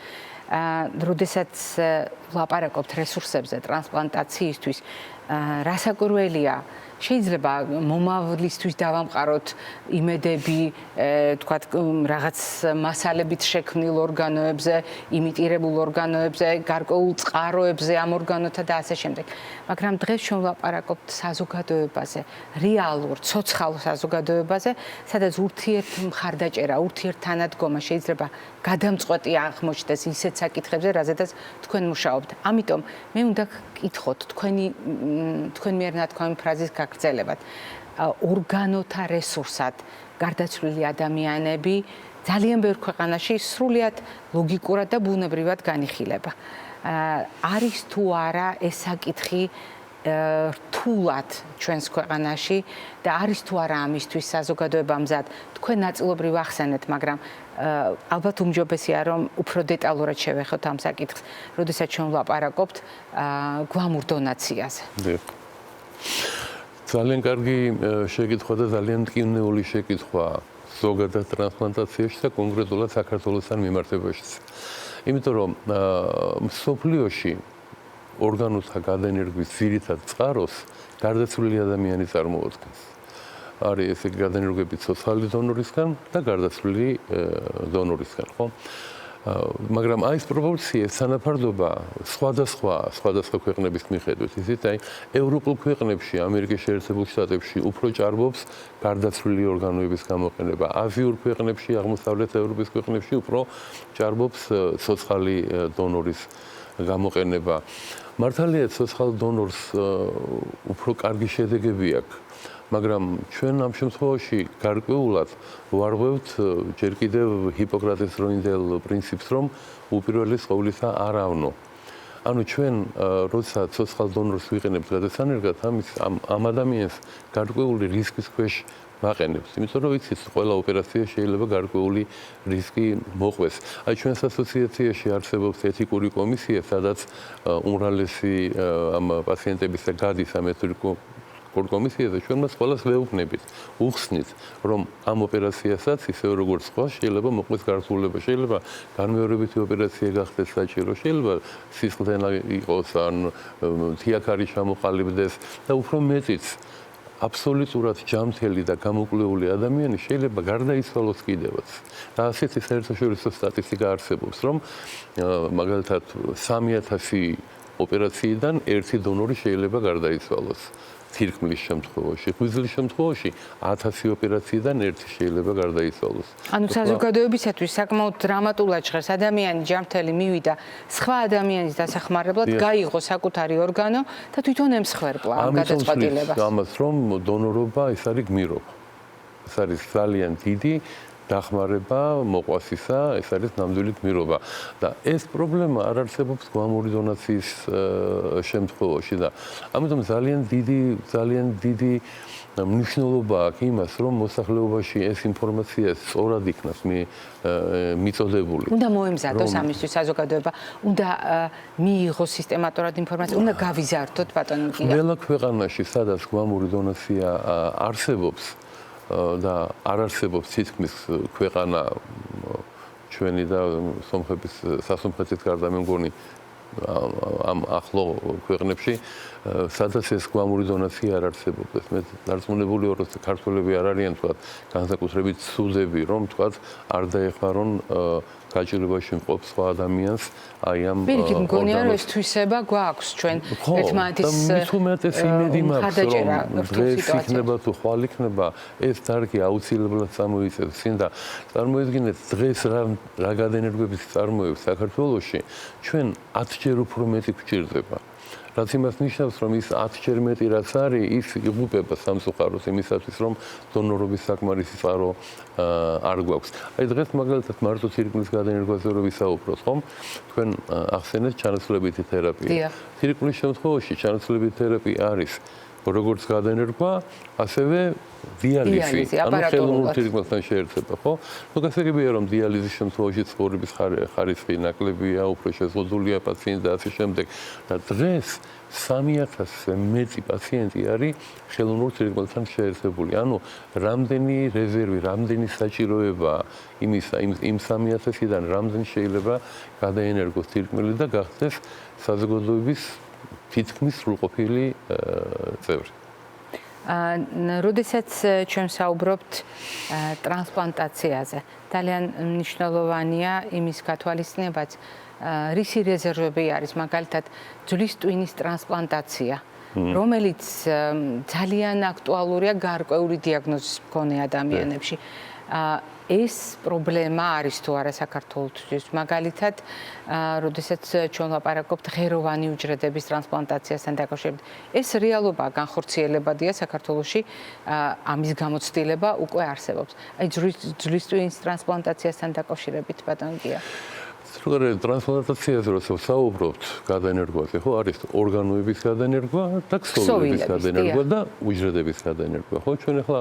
როდესაც ვლაპარაკობთ რესურსებზე ტრანსპლანტაციისთვის, რასაკვირველია, შეიძლება მომავლისთვის დავამყაროთ იმედები, თქვათ, რაღაც მასალებით შექმნილ ორგანოებზე, იმიტირებულ ორგანოებზე, გარკვეულ წყაროებზე ამ ორგანოთა და ასე შემდეგ. მაგრამ დღეს ჩვენ ვლაპარაკობთ საზოგადოებაზე, რეალურ, ცოცხალ საზოგადოებაზე, სადაც ურთიერთმხარდაჭერა, ურთიერთთანადგომა შეიძლება გადამწყვეტი აღმოჩნდეს ისეთ საკითხებზე, რაზედაც თქვენ მუშაობთ. ამიტომ მე უნდა გკითხოთ თქვენ მიერ ნათქვამი ფრაზის გაგრძელებად. ორგანოთა რესურსად გარდაცვლილი ადამიანები ძალიან ბევრ ქვეყანაში სრულიად ლოგიკურად და ბუნებრივად განიხილება. არის თუ არა ეს საკითხი რთულად ჩვენს ქვეყანაში და არის თუ არა ამისთვის საზოგადოება მზად. თქვენ ნაწილობრივ ახსენეთ, მაგრამ ალბათ უმჯობესია, რომ უფრო დეტალურად შევეხოთ ამ საკითხს, როდესაც ჩვენ ვლაპარაკობთ გვამურ დონაციაზე. ძალიან კარგი შეკითხვა და ძალიან მტკივნეული შეკითხვა ზოგადად ტრანსპლანტაციაში და კონკრეტულად საქართველოსთან მიმართებაშიც. იმიტომ რომ მსოფლიოში ორგანოთა გადანერგვის ძირითად წყაროს გარდაცვლილი ადამიანი წარმოადგენს. არის ესე გადანერგვები ცოცხალი დონორისგან და გარდაცვლილი დონორისგან, ხო? მაგრამ აი ეს პროპორცია, თანაფარდობა სხვადასხვა ქვეყნების მიხედვით, ისეთ აი ევროპულ ქვეყნებში, ამერიკის შეერთებულ შტატებში უფრო ჭარბობს გარდაცვლილი ორგანოების გამოყენება. აზიურ ქვეყნებში, აღმოსავლეთ ევროპის ქვეყნებში უფრო ჭარბობს ცოცხალი დონორის გამოყენება. მართალია ცოცხალ დონორს უფრო კარგი შედეგები აქვს. მაგრამ ჩვენ ამ შემთხვევაში გარკვეულად ვარღვევთ ჯერ კიდევ ჰიპოკრატეს დროინდელ პრინციპს, რომ უპირველეს ყოვლისა არავნო. ანუ ჩვენ როცა ცოცხალ დონორს ვიყენებთ გადასანერგად, ამ ადამიანს გარკვეული რისკის ქვეშ ვაყენებთ. იმიტომ რომ ვიცით, ყველა ოპერაცია შეიძლება გარკვეული რისკი მოყვეს. აი ჩვენს ასოციაციაში არსებობს ეთიკური კომისია, სადაც უმრავლესი ამ პაციენტებისა გადის ამ ეთიკურ კომისიაზე, ჩვენ მას ყველას ვეუბნებით, უხსნით, რომ ამ ოპერაციასაც ისევე როგორც სხვა შეიძლება მოყვეს გართულება, შეიძლება განმეორებითი ოპერაცია გახდეს საჭირო, შეიძლება სისხლდენა იყოს, ან თიაქარი ჩამოყალიბდეს და უფრო მეტიც აბსოლუტურად ჯანმრთელი და გამოკვლეული ადამიანი შეიძლება გარდაიცვალოს კიდევაც. და ასეთი საერთაშორისო სტატისტიკა არსებობს, რომ მაგალითად 3000 ოპერაციიდან ერთი დონორი შეიძლება გარდაიცვალოს. თირკმლის შემთხვევაში, ღვიძლის შემთხვევაში 1000 ოპერაციიდან ერთი შეიძლება გარდაიცვალოს. ანუ საზოგადოებისათვის საკმაოდ დრამატულად ჟღერს ადამიანი ჯანმრთელი მივიდა სხვა ადამიანის დასახმარებლად, გაიღო საკუთარი ორგანო და თვითონ ემსხვერპლა ამ გადაწყვეტილებას. ამას რომ დონორობა ეს არის გმირობა. ეს არის ძალიან დიდი დახმარება მოყვასისა, ეს არის ნამდვილი გმირობა და ეს პრობლემა არ არსებობს გვამური დონაციის შემთხვევაში და ამიტომ ძალიან დიდი მნიშვნელობა აქვს იმას, რომ მოსახლეობაში ეს ინფორმაცია სწორად იქნას მიწოდებული. უნდა მოემზადოს ამისთვის საზოგადოება, უნდა მიიღოს სისტემატურად ინფორმაცია, უნდა გავიზარდოთ ბატონო გია. ყველა ქვეყანაში, სადაც გვამური დონაცია არსებობს და არ არსებობს თითქმის ქვეყანა ჩვენი და სასომხეთის გარდა მე მგონი ამ ახლო ქვეყნებში, სადაც ეს გვამური დონაცია არ არსებობს. მე დარწმუნებული ვარ, რომ ქართველები არ არიან თქვათ განსაკუთრებით ცუდები, რომ თქვათ არ დაეხმარონ გაჭირებაში მყოფ სხვა ადამიანს აი ამ პირიქით მგონია რომ ეს თვისება გვაქვს ჩვენ ერთმანეთის მithumetes იმედი მაქვს რომ დღეს იქნება თუ ხვალ იქნება ეს დარგი აუცილებლად წარმოიწევს წინ და წარმოიდგინეთ დღეს რა გადაენერგების წარმოებს საქართველოში ჩვენ 10-ჯერ უფრო მეტი გვჭირდება რაც იმას ნიშნავს რომ ის 10-ჯერ მეტი რაც არის ის იღუპება სამწუხაროდ იმისათვის რომ დონორობის საკმარისი წყარო არ გვაქვს. აი დღეს მაგალითად მარტო თირკმლის გადაენერგვაზე რო ვისაუბროთ, ხომ? თქვენ ახსენეთ ჩანაცვლებითი თერაპია. თირკმლის შემთხვევაში ჩანაცვლებითი თერაპია არის როგორც გადაენერგვა, ასევე დიალიზი. ანუ ხელოვნურ თირკმელთან შეერთება, ხო? ნუ გასაგებია რომ დიალიზის შემთხვევაში ცხოვრების ხარისხი ნაკლებია, უფრო შეზღუდულია პაციენტი და ასე შემდეგ. და დღეს 3000-ზე მეტი პაციენტი არის ხელოვნურ თირკმელთან შეერთებული. ანუ რამდენი რეზერვი, რამდენი საჭიროება იმ 3000-დან რამდენი შეიძლება გადაენერგოს თირკმელი და გახდეს საზოგადოების თითქმის სრულყოფილი წევრი. როდესაც ჩვენ საუბრობთ ტრანსპლანტაციაზე, ძალიან მნიშვნელოვანია იმის გათვალისწინებაც, რისი რეზერვები არის, მაგალითად, ძვლის ტვინის ტრანსპლანტაცია, რომელიც ძალიან აქტუალურია გარკვეული დიაგნოზის მქონე ადამიანებში. ეს პრობლემა არის თუ არა საქართველოსთვის. მაგალითად, როდესაც ჩვენ ლაპარაკობთ ღეროვანი უჯრედების ტრანსპლანტაციასთან დაკავშირებით, ეს რეალობაა, განხორციელებადია საქართველოში, ამის გამოცდილება უკვე არსებობს. აი ძვლის ტვინის ტრანსპლანტაციასთან დაკავშირებით ბატონ გია. როგორ ტრანსპლანტაციაზე როცა საუბრობთ გადაენერგვაზე, ხო, არის ორგანოების გადაენერგვა და ქსოვილების გადაენერგვა და უჯრედების გადაენერგვა, ხო? ჩვენ ახლა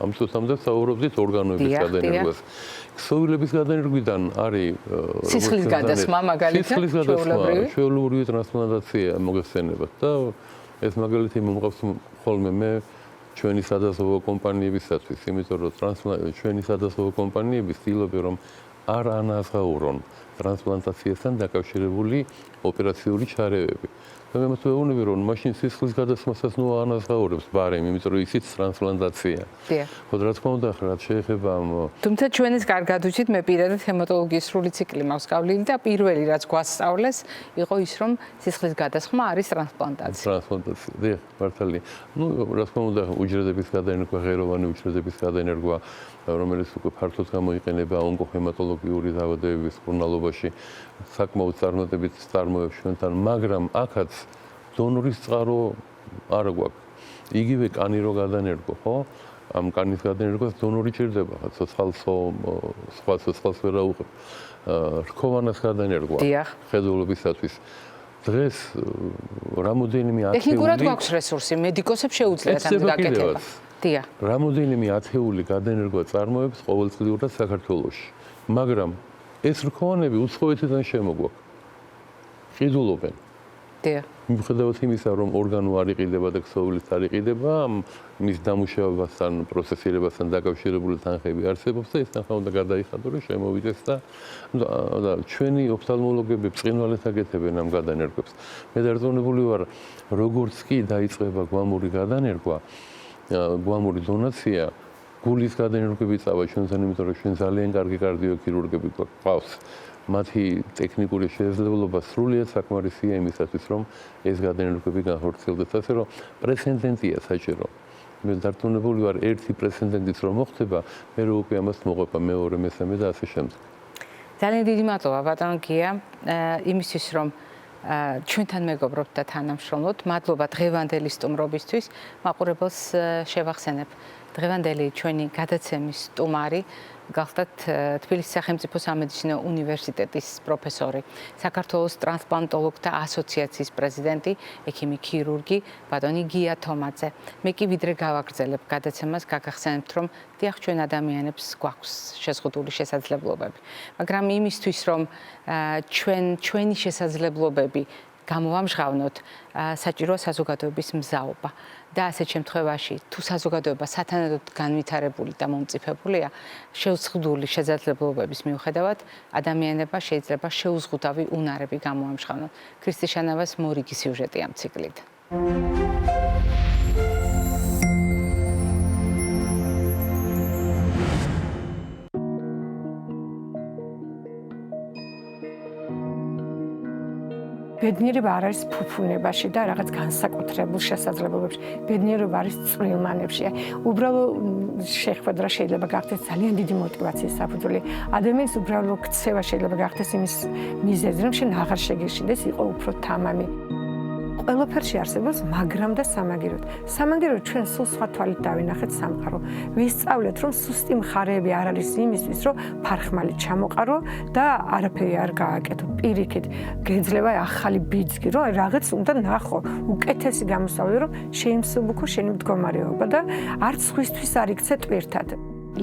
ამ წუთამდე საუბრობდით ორგანოების გადაენერგვაზე. ქსოვილების გადაენერგვიდან არის სისხლის გადასმა მაგალითად, ჩვეულებრივი ტრანსპლანტაცია მოგეხსენებათ და ეს მაგალითი მომყავს ხოლმე მე ჩვენი სადაზღვევო კომპანიებისათვის, იმიტომ რომ ჩვენი სადაზღვევო კომპანიები ცდილობენ რომ არ ანაზღაურონ ტრანსპლანტაციასთან დაკავშირებული ოპერაციული ჩარევები. და მე მოვეუბნები რომ მაშინ სისხლის გადასმასაც ნუ ანაზღაურებს ბარემ, იმიტომ რომ ისიც ტრანსპლანტაცია. ხო, რა თქმა უნდა, რაც შეეხება თუმცა ჩვენს კარგად უჩით მე პირადად ჰემატოლოგიის სრული ციკლი მაქვს გავლილი და პირველი რაც გვასწავლეს იყო ის რომ სისხლის გადასხმა არის ტრანსპლანტაცია. ტრანსპლანტაცია, დიახ, მართალია. ნუ რა თქმა უნდა, უჯრედების გადაენერგვა, ღეროვანი უჯრედების გადაენერგვა რომელიც უკვე ფართოდ გამოიყენება ონკოჰემატოლოგიური დაავადებების მკურნალობაში, საკმაოდ წარმატებით წარმოებს ჩვენთან, მაგრამ აქაც დონორის წყარო არ გვაქვს. იგივე კანი რო გადაენერგო, ხო? ამ კანის გადაენერგვას დონორი ჭირდება, ცოცხალსო, სხვა ცოცხალს ვერ აუღებ. რქოვანას გადაენერგვა ხედულობისათვის. დღეს რამოდენიმე ათეული ტექნიკურად გვაქვს რესურსი, მედიკოსებს შეუძლიათ ამ გაკეთება. რამოდენიმე ათეული გადაენერგვა წარმოებს ყოველწლიურად საქართველოში. მაგრამ ეს რქოვანები უცხოეთიდან შემოგვაქვს. ყიდულობენ. მიუხედავად იმისა, რომ ორგანო არ იყიდება და ქსოვილიც არ იყიდება, მის დამუშავებასთან, პროცესირებასთან დაკავშირებული თანხები არსებობს და ეს თანხა უნდა გადაიხადოს, რომ შემოვიდეს და ჩვენი ოფთალმოლოგები ბრწყინვალედ აკეთებენ ამ გადაენერგვებს. მე დარწმუნებული ვარ, როგორც კი დაიწყება გვამური გადაენერგვა, გვამური დონაცია, გულის გადაენერგვები წავა ჩვენთან, იმიტომ რომ ჩვენ ძალიან კარგი კარდიოქირურგები გვყავს. მათი ტექნიკური შესაძლებლობა სრულიად საკმარისია იმისათვის, რომ ეს გადაენერგვები განხორციელდეს, ასე რომ პრეცედენტია საჭირო. მე დარწმუნებული ვარ, ერთი პრეცედენტიც რომ მოხდება, მე რო უკვე ამას მოყვება მეორე, მესამე და ასე შემდეგ. ძალიან დიდი მადლობა ბატონ გია იმისთვის, რომ ჩვენთან მეგობრობთ და თანამშრომლობთ. მადლობა დღევანდელი სტუმრობისთვის. მაყურებელს შევახსენებ. დღევანდელი ჩვენი გადაცემის სტუმარი გახდათ თბილისის სახელმწიფო სამედიცინო უნივერსიტეტის პროფესორი, საქართველოს ტრანსპლანტოლოგთა ასოციაციის პრეზიდენტი, ექიმი ქირურგი ბატონი გია თომაძე. მე კი ვიდრე გავაგრძელებ გადაცემას, გაგახსენებთ, რომ დიახ, ჩვენ ადამიანებს გვაქვს შეზღუდული შესაძლებლობები, მაგრამ იმისთვის, რომ ჩვენი შესაძლებლობები გამოვამჟღავნოთ, საჭიროა საზოგადოების მზაობა. და ასეთ შემთხვევაში, თუ საზოგადოება სათანადოდ განვითარებული და მომწიფებულია, შეზღუდული შესაძლებლობების მიუხედავად, ადამიანებმა შეიძლება შეუზღუდავი უნარები გამოამჟღავნონ. ქრისტიშანავას მორიგი სიუჟეტი ამ ციკლიდან. ბედნიერება არ არის ფუფუნებაში და რაღაც განსაკუთრებულ შესაძლებლობებში. ბედნიერება არის წვრილმანებში. უბრალოდ შეხვედრა შეიძლება გახდეს ძალიან დიდი мотиваციის საფუძველი. ადამიანის უბრალოდ ქცევა შეიძლება გახდეს იმის მიზეზი, რომ შენ აღარ შეგეშინდეს, იყო უფრო თამამი. ყველაფერში არსებობს მაგრამ და სამაგიეროდ. სამაგიეროდ ჩვენ სულ სხვა თვალით დავინახეთ სამყარო. ვისწავლეთ, რომ სუსტი მხარეები არ არის იმისთვის, რომ ფარხმალი ჩამოყარო და არაფერი არ გააკეთო. პირიქით, გეძლევა ახალი ბიძგი, რომ რაღაც უნდა ნახო. უკეთესი გამოსავალი, რომ შეიმსუბუქო შენი მდგომარეობა და არც სხვისთვის არ იქცე ტვირთად.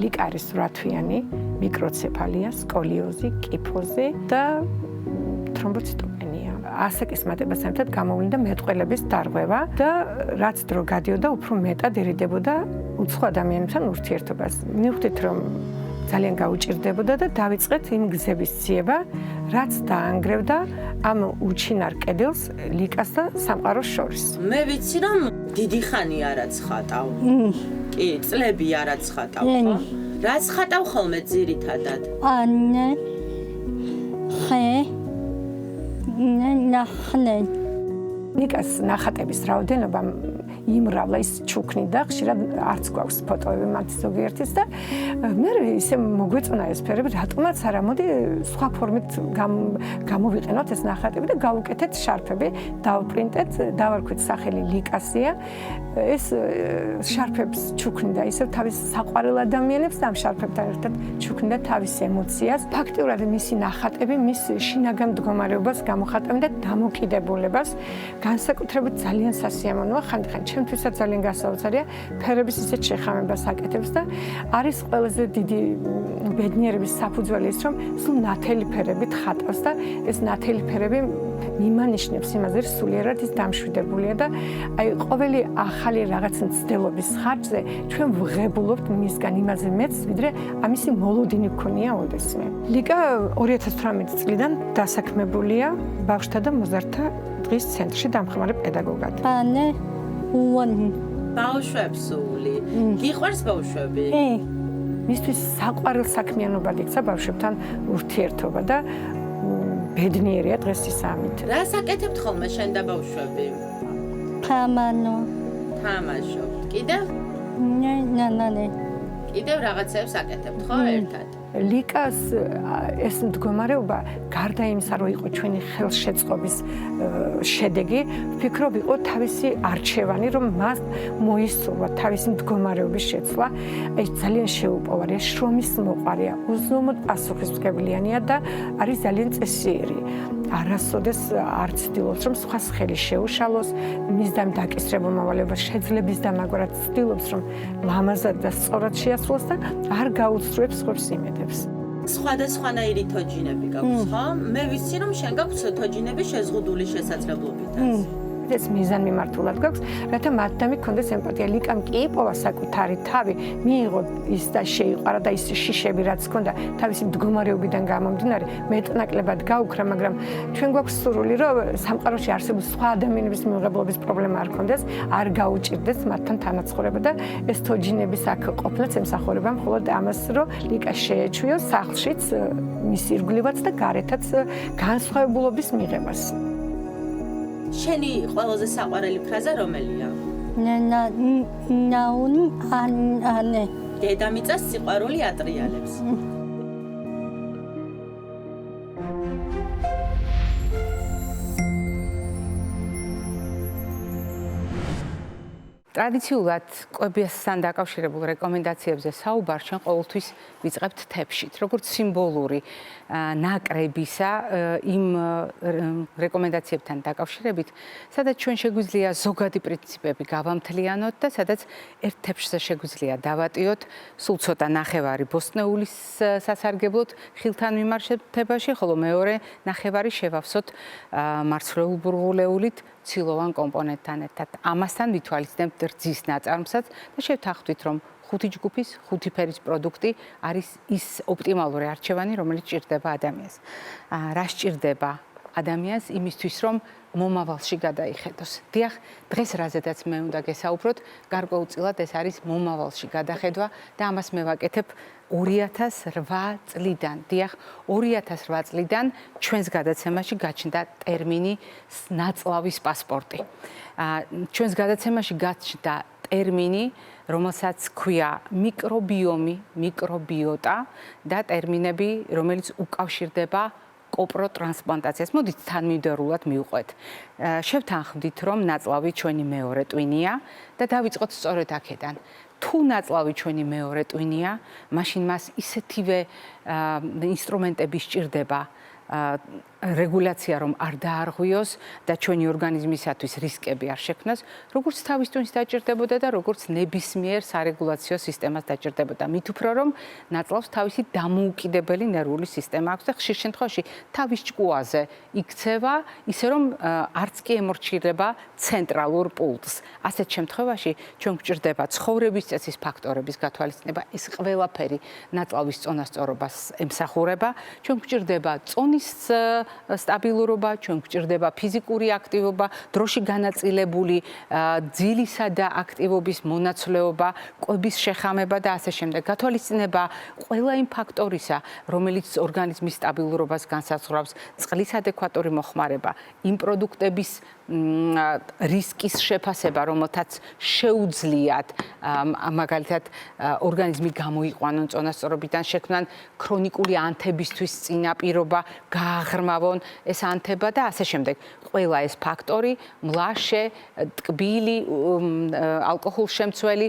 ლიკა არის 8 თვიანი, მიკროცეფალია, სკოლიოზი, კიფოზი და თრომბოციტოპენია. ასაკის მატებასთან ერთად გამოვლინდა მეტყველების დარღვევა და რაც დრო გადიოდა, უფრო მეტად ერიდებოდა უცხო ადამიანებთან ურთიერთობას. მივხვდით, რომ ძალიან გაუჭირდებოდა და დავიწყეთ იმ გზების ძიება, რაც დაანგრევდა ამ უჩინარ კედელს ლიკას და სამყაროს შორის. მე ვიცი, რომ დიდი ხანი არაცხატავ. კი, წლები არაცხატავ, ხო? რაც ხატავ ხოლმე ძირითადად? ანე ხე ნახნე ლიკას ნახატების რაოდენობა იმრავლა, ის ჩუქნიდა, ხშირად არც გვაქვს ფოტოები მათ ზოგიერთის და მე ისე მოგვეწონა ეს ფერები, რატომაც არა, მოდი სხვა ფორმით გამოვიყენოთ ეს ნახატები და გავუკეთეთ შარფები, დავპრინტეთ, დავარქვით სახელი ლიკასია. ეს შარფებს ჩუქნიდა ისევ თავის საყვარელ ადამიანებს და ამ შარფებთან ერთად ჩუქნიდა თავის ემოციას. ფაქტიურად მისი ნახატები მის შინაგან მდგომარეობას გამოხატავდა და დამოკიდებულებას. განსაკუთრებით ძალიან სასიამოვნოა, ხანდახან ჩემთვისაც ძალიან გასაოცარია, ფერების ისეთ შეხამებას აკეთებს და არის ყველაზე დიდი ბედნიერების საფუძველი ის, რომ სულ ნათელი ფერებით ხატავს და ეს ნათელი ფერები მიმანიშნებს იმაზე, რომ სულიერად ის დამშვიდებულია და აი ყოველი ახალი რაღაც მცდელობის ხარჯზე ჩვენ ვღებულობთ მისგან იმაზე მეც, ვიდრე ამისი მოლოდინი გქონია ოდესმე. ლიკა 2018 წლიდან დასაქმებულია ბავშვთა და მოზარდთა დღის ცენტრში დამხმარე პედაგოგად. ანე უონ ბავშვებს სული. გიყვარს ბავშვები? მისთვის საყვარელ საქმიანობად იქცა ბავშვებთან ურთიერთობა და ბედნიერია დღეს ის ამით. რას აკეთებთ ხოლმე შენ და ბავშვები? თამანო თამაშობთ. კიდევ? ნანანე კიდევ რაღაცებს აკეთებთ ხო ერთად? ლიკას ეს მდგომარეობა გარდა იმისა, რომ იყო ჩვენი ხელშეწყობის შედეგი, ვფიქრობ, იყო თავისი არჩევანი, რომ მას მოისურვა თავისი მდგომარეობის შეცვლა. ეს ძალიან შეუპოვარია, შრომის მოყვარია, უზომოდ პასუხისმგებლიანია და არის ძალიან წესიერი. არასოდეს არ ცდილობს, რომ სხვას ხელი შეუშალოს, მისდამ დაკისრებულ მოვალეობას შეძლებს და მაგრამ ცდილობს, რომ ლამაზად და სწორად შეასრულოს და არ გაუცრუებს სხვებს იმედებს. სხვადასხვანაირი თოჯინები გაქვს, ხო? მე ვიცი, რომ შენ გაქვს თოჯინები შეზღუდული შესაძლებლობითაც. ეს მიზანმიმართულად გაქვს, რათა მათდამი ქონდეს ემპათია. ლიკამ კი იპოვა საკუთარი თავი, მიიღო ის და შეიყვარა და ის შიშები რაც ჰქონდა თავისი მდგომარეობიდან გამომდინარე, მეტნაკლებად გაუქრა, მაგრამ ჩვენ გვაქვს სურვილი, რომ სამყაროში არსებულ სხვა ადამიანების მიღებლობის პრობლემა არ ქონდეს, არ გაუჭირდეს მათთან თანაცხოვრება და ეს თოჯინების აქ ყოფნაც ემსახურება მხოლოდ ამას, რომ ლიკა შეეჩვიოს სახლშიც მის ირგვლივაც და გარეთაც განსხვავებულობის მიღებას. შენი ყველაზე საყვარელი ფრაზა რომელია? ნაუნ ანე დედამიწას სიყვარული ატრიალებს. ტრადიციულად კვებისთან დაკავშირებულ რეკომენდაციებზე საუბარ ჩვენ ყოველთვის ვიწყებთ თეფშით, როგორც სიმბოლური ნაკრებისა იმ რეკომენდაციებთან დაკავშირებით, სადაც ჩვენ შეგვიძლია ზოგადი პრინციპები გავამთლიანოთ და სადაც ერთ თეფშზე შეგვიძლია დავატიოთ სულ ცოტა ნახევარი ბოსტნეულის სასარგებლოდ ხილთან მიმართებაში, ხოლო მეორე ნახევარი შევავსოთ მარცვლეულ-ბურღულეულით ცილოვან კომპონენტთან ერთად. ამასთან ვითვალისწინებთ რძის ნაწარმსაც და შევთანხმდით, რომ 5 ჯგუფის 5 ფერის პროდუქტი არის ის ოპტიმალური არჩევანი, რომელიც ჭირდება ადამიანს. რა სჭირდება ადამიანს იმისთვის, რომ მომავალში გადაიხედოს. დიახ, დღეს რაზედაც მე უნდა გესაუბროთ, გარკვეულწილად ეს არის მომავალში გადახედვა და ამას მე ვაკეთებ 2008 წლიდან, დიახ, 2008 წლიდან ჩვენს გადაცემაში გაჩნდა ტერმინი ნაწლავის პასპორტი. ჩვენს გადაცემაში გაჩნდა ტერმინი, რომელსაც ქვია მიკრობიომი, მიკრობიოტა და ტერმინები, რომელიც უკავშირდება კოპროტრანსპლანტაციას. მოდით თანმიმდევრულად მივყვეთ. შევთანხმდით, რომ ნაწლავი ჩვენი მეორე ტვინია და დავიწყოთ სწორედ აქედან. თუ ნაწლავი ჩვენი მეორე ტვინია, მაშინ მას ისეთივე ინსტრუმენტები სჭირდება რეგულაცია რომ არ დაარღვიოს და ჩვენი ორგანიზმისათვის რისკები არ შექმნას, როგორც თავის ტვინს დაჭირდებოდა და როგორც ნებისმიერ სარეგულაციო სისტემას დაჭირდებოდა. მით უფრო რომ ნაწლავს თავისი დამოუკიდებელი ნერვული სისტემა აქვს და ხშირ შემთხვევაში თავის ჭკუაზე იქცევა, ისე რომ არც კი ემორჩილება ცენტრალურ პულსს. ასეთ შემთხვევაში ჩვენ გვჭირდება ცხოვრების წესის ფაქტორების გათვალისწინება, ეს ყველაფერი ნაწლავის წონასწორობას ემსახურება, ჩვენ გვჭირდება წონის სტაბილურობა, ჩვენ გვჭირდება ფიზიკური აქტივობა, დროში განაწილებული ძილისა და აქტივობის მონაცვლეობა, კვების შეხამება და ასე შემდეგ. გათვალისწინება ყველა იმ ფაქტორისა, რომელიც ორგანიზმის სტაბილურობას განსაზღვრავს, წყლის ადეკვატური მოხმარება, იმ პროდუქტების რისკის შეფასება, რომელთაც შეუძლიათ მაგალითად ორგანიზმი გამოიყვანონ წონასწორობიდან, შექმნან ქრონიკული ანთებისთვის წინაპირობა, გააღრმავონ ეს ანთება და ასე შემდეგ. ყველა ეს ფაქტორი, მლაშე, ტკბილი, ალკოჰოლშემცველი,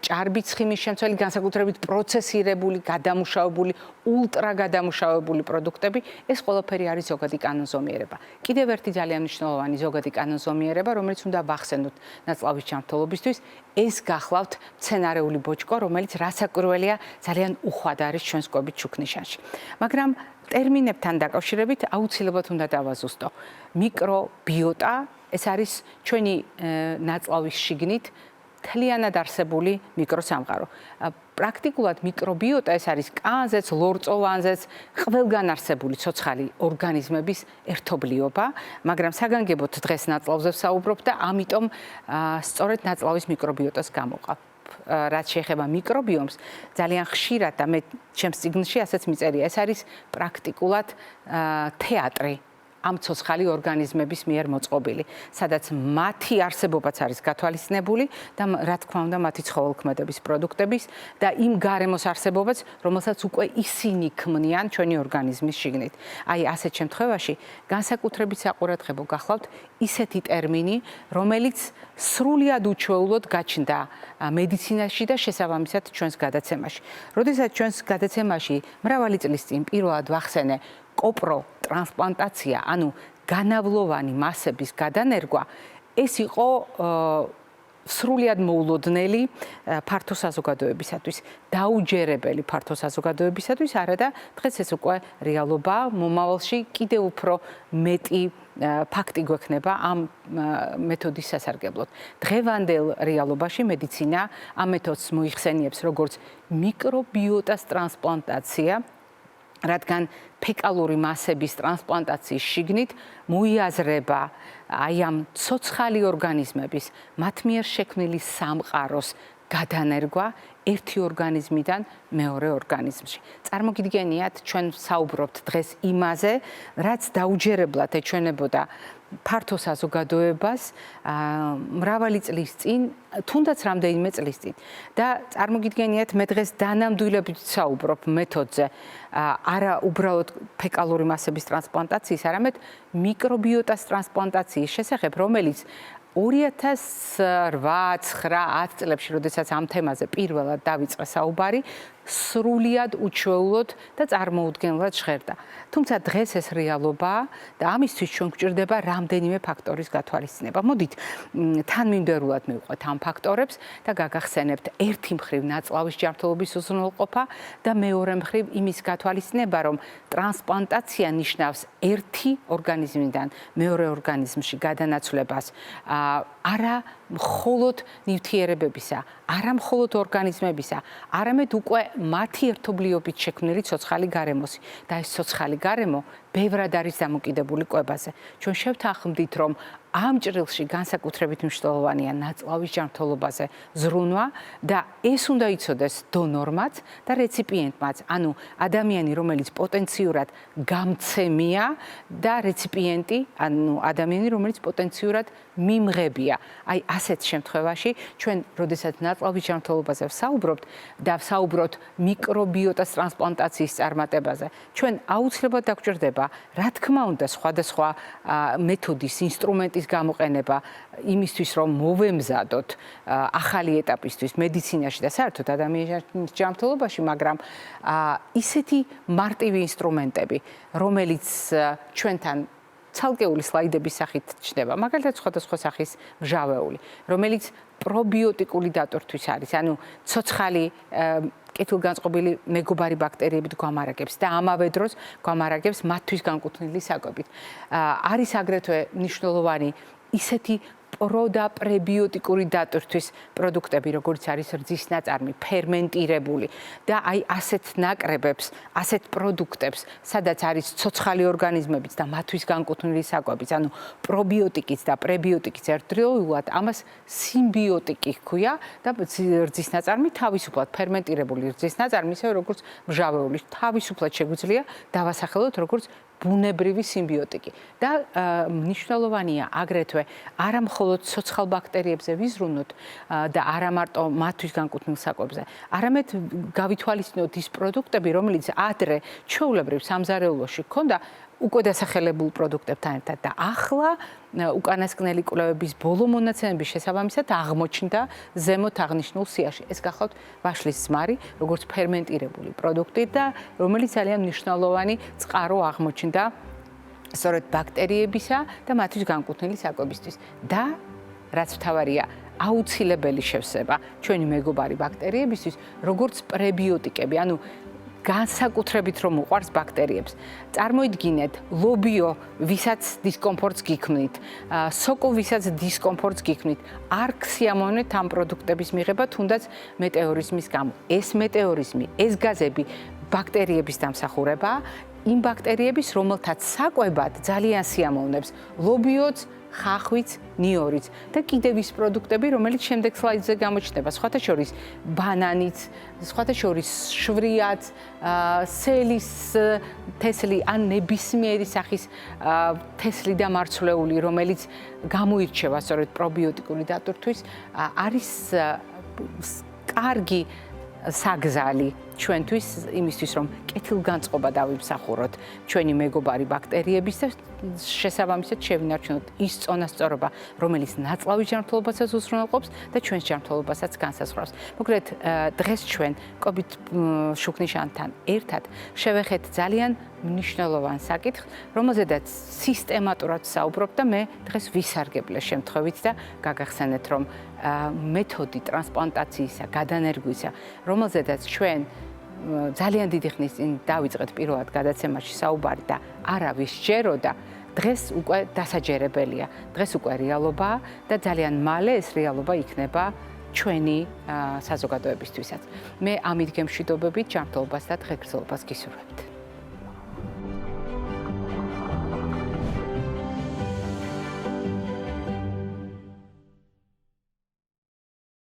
ჭარბიცხიმის შემცველი, განსაკუთრებით პროცესირებული, გადამუშავებული, ულტრაგადამუშავებული პროდუქტები, ეს ყველაფერი არის ზოგადი კანონზომიერება. კიდევ ერთი ძალიან მნიშვნელოვანი ზოგადი კანონზომიერება, რომელიც უნდა ვახსენოთ ნაწლავის ჯანმრთელობისთვის, ეს გახლავთ მცენარეული ბოჭკო, რომელიც რასაკვირველია, ძალიან უხვად არის ჩვენს კვების ჩუქნიშანში. მაგრამ ტერმინებთან დაკავშირებით აუცილებლად უნდა დავაზუსტო. მიკრობიოტა, ეს არის ჩვენი ნაწლავის შიგნით მთლიანად არსებული მიკროსამყარო. პრაქტიკულად მიკრობიოტა ეს არის კანზეც, ლორწოვანზეც, ყველგან არსებული ცოცხალი ორგანიზმების ერთობლიობა, მაგრამ საგანგებოდ დღეს ნაწლავზე ვსაუბრობ და ამიტომ სწორედ ნაწლავის მიკრობიოტას გამოვყავ. რაც შეეხება მიკრობიომს, ძალიან ხშირად და მე ჩემს წიგნში ასეც მიწერია, ეს არის პრაქტიკულად თეატრი ამ ცოცხალი ორგანიზმების მიერ მოწყობილი, სადაც მათი არსებობაც არის გათვალისწინებული და რა თქმა უნდა მათი ცხოველქმედების პროდუქტების და იმ გარემოს არსებობაც, რომელსაც უკვე ისინი ქმნიან ჩვენი ორგანიზმის შიგნით. აი ასეთ შემთხვევაში განსაკუთრებით საყურადღებო გახლავთ ისეთი ტერმინი, რომელიც სრულად უჩვეულოდ გაჩნდა მედიცინაში და შესაბამისად ჩვენს გადაცემაში. როდესაც ჩვენს გადაცემაში მრავალი წლის წინ პირველად ვახსენე კოპროტრანსპლანტაცია, ანუ განავლოვანი მასების გადანერგვა, ეს იყო სრულად მოულოდნელი ფართო საზოგადოებისათვის, დაუჯერებელი ფართო საზოგადოებისათვის, არა და დღეს ეს უკვე რეალობა, მომავალში კიდევ უფრო მეტი ფაქტი გვექნება ამ მეთოდის სასარგებლოდ. დღევანდელ რეალობაში მედიცინა ამ მეთოდს მოიხსენიებს როგორც მიკრობიოტას ტრანსპლანტაცია, რადგან ფეკალური მასების ტრანსპლანტაციის შიგნით მოიაზრება აი ამ ცოცხალი ორგანიზმების მათ მიერ შექმნილი სამყაროს გადანერგვა ერთი ორგანიზმიდან მეორე ორგანიზმში. წარმოგიდგენიათ, ჩვენ საუბრობთ დღეს იმაზე, რაც დაუჯერებლად ეჩვენებოდა ფართო საზოგადოებას მრავალი წლის წინ, თუნდაც რამდენიმე წლის წინ. და წარმოგიდგენიათ, მე დღეს დანამდვილებით საუბრობ მეთოდზე, არა უბრალოდ ფეკალური მასების ტრანსპლანტაციის, არამედ მიკრობიოტას ტრანსპლანტაციის შესახებ, რომელიც 2008-9 წლებში, როდესაც ამ თემაზე პირველად დავიწყე საუბარი, სრულად უჩვეულოდ და წარმოუდგენლად ჟღერდა. თუმცა დღეს ეს რეალობაა და ამისთვის ჩვენ გვჭირდება რამდენიმე ფაქტორის გათვალისწინება. მოდით თანმიმდევრულად მივყვეთ ამ ფაქტორებს და გაგახსენებთ ერთი მხრივ ნაწლავის ჯანმრთელობის უზრუნველყოფა და მეორე მხრივ იმის გათვალისწინება, რომ ტრანსპლანტაცია ნიშნავს ერთი ორგანიზმიდან მეორე ორგანიზმში გადანაცვლებას, არა მხოლოდ ნივთიერებებისა, არა მხოლოდ ორგანიზმებისა, არამედ უკვე მათი ერთობლიობით შექმნილი ცოცხალი გარემოსი და ეს ცოცხალი გარემო ბევრად არის დამოკიდებული კვებაზე. ჩვენ შევთანხმდით, რომ ამ ჭრილში განსაკუთრებით მნიშვნელოვანია ნაწლავის ჯანმრთელობაზე ზრუნვა და ეს უნდა იცოდეს დონორმაც და რეციპიენტმაც, ანუ ადამიანი, რომელიც პოტენციურად გამცემია და რეციპიენტი, ანუ ადამიანი, რომელიც პოტენციურად მიმღებია. აი ასეთ შემთხვევაში ჩვენ, როდესაც ნაწლავის ჯანმრთელობაზე ვსაუბრობთ და ვსაუბრობთ მიკრობიოტას ტრანსპლანტაციის წარმატებაზე, ჩვენ აუცილებლად დაგვჭირდება, რა თქმა უნდა, სხვადასხვა მეთოდის, ინსტრუმენტის გამოყენება იმისთვის, რომ მოვემზადოთ ახალი ეტაპისთვის მედიცინაში და საერთოდ ადამიანის ჯანმრთელობაში, მაგრამ ისეთი მარტივი ინსტრუმენტები, რომელიც ჩვენთან ცალკეული სლაიდების სახით ჩნდება, მაგალითად სხვადასხვა სახის მჟავეული, რომელიც პრობიოტიკული დატვირთვის არის, ანუ ცოცხალი კეთილგანწყობილი მეგობარი ბაქტერიებით გვამარაგებს და ამავე დროს გვამარაგებს მათთვის განკუთვნილი საკვებით. არის აგრეთვე მნიშვნელოვანი ისეთი პრო და პრებიოტიკური დატვირთვის პროდუქტები, როგორც არის რძის ნაწარმი, ფერმენტირებული და აი ასეთ ნაკრებებს, ასეთ პროდუქტებს, სადაც არის ცოცხალი ორგანიზმებიც და მათთვის განკუთვნილი საკვებიც, ანუ პრობიოტიკის და პრებიოტიკის ერთდროულად ამას სიმბიოტიკი ჰქვია და რძის ნაწარმი თავისუფლად ფერმენტირებული რძის ნაწარმი, ისე როგორც მჟავეული, თავისუფლად შეგვიძლია დავასახელოთ როგორც ბუნებრივი სიმბიოტიკი და მნიშვნელოვანია აგრეთვე არა მხოლოდ ცოცხალ ბაქტერიებზე ვიზრუნოთ და არა მარტო მათთვის განკუთვნილ საკვებზე, არამედ გავითვალისწინოთ ის პროდუქტები, რომელიც ადრე ჩვეულებრივ სამზარეულოში ჰქონდა უკვე დასახელებულ პროდუქტებთან ერთად და ახლა უკანასკნელი კვლევების ბოლო მონაცემების შესაბამისად აღმოჩნდა ზემოთ აღნიშნულ სიაში. ეს გახლავთ ვაშლის ზმარი, როგორც ფერმენტირებული პროდუქტი და რომელიც ძალიან მნიშვნელოვანი წყარო აღმოჩნდა სწორედ ბაქტერიებისა და მათთვის განკუთვნილი საკვებისთვის. და რაც მთავარია, აუცილებელი შევსება ჩვენი მეგობარი ბაქტერიებისთვის, როგორც პრებიოტიკები, ანუ განსაკუთრებით რომ უყვარს ბაქტერიებს. წარმოიდგინეთ, ლობიო, ვისაც დისკომფორტს გიქმნით, სოკო, ვისაც დისკომფორტს გიქმნით, არ გსიამოვნეთ ამ პროდუქტების მიღება, თუნდაც მეტეორიზმის გამო. ეს მეტეორიზმი, ეს გაზები ბაქტერიების დამსახურებაა, იმ ბაქტერიების, რომელთაც საკვებად ძალიან სიამოვნებს ლობიოც, ხახვიც, ნიორიც და კიდევ ის პროდუქტები, რომელიც შემდეგ სლაიდზე გამოჩნდება, სხვათა შორის ბანანიც, სხვათა შორის შვრიაც, სელის თესლი ან ნებისმიერი სახის თესლი და მარცვლეული, რომელიც გამოირჩევა სწორედ პრობიოტიკული დატვირთვის, არის კარგი საგზალი ჩვენთვის იმისთვის, რომ კეთილგანწყობა დავიმსახუროთ ჩვენი მეგობარი ბაქტერიების და შესაბამისად შევინარჩუნოთ ის წონასწორობა, რომელიც ნაწლავის ჯანმრთელობასაც უზრუნველყოფს და ჩვენს ჯანმრთელობასაც განსაზღვრავს. მოკლედ, დღეს ჩვენ კობით შუქნიშანთან ერთად შევეხეთ ძალიან მნიშვნელოვან საკითხს, რომელზედაც სისტემატურად ვსაუბრობ და მე დღეს ვისარგებლე შემთხვევით და გაგახსენეთ, რომ მეთოდი ტრანსპლანტაციისა, გადანერგვისა, რომელზედაც ჩვენ ძალიან დიდი ხნის წინ დავიწყეთ პირველად გადაცემაში საუბარი და არავის სჯეროდა, დღეს უკვე დასაჯერებელია, დღეს უკვე რეალობაა და ძალიან მალე ეს რეალობა იქნება ჩვენი საზოგადოებისთვისაც. მე ამით გემშვიდობებით ჯანმრთელობას და დღეგრძელობას გისურვებთ.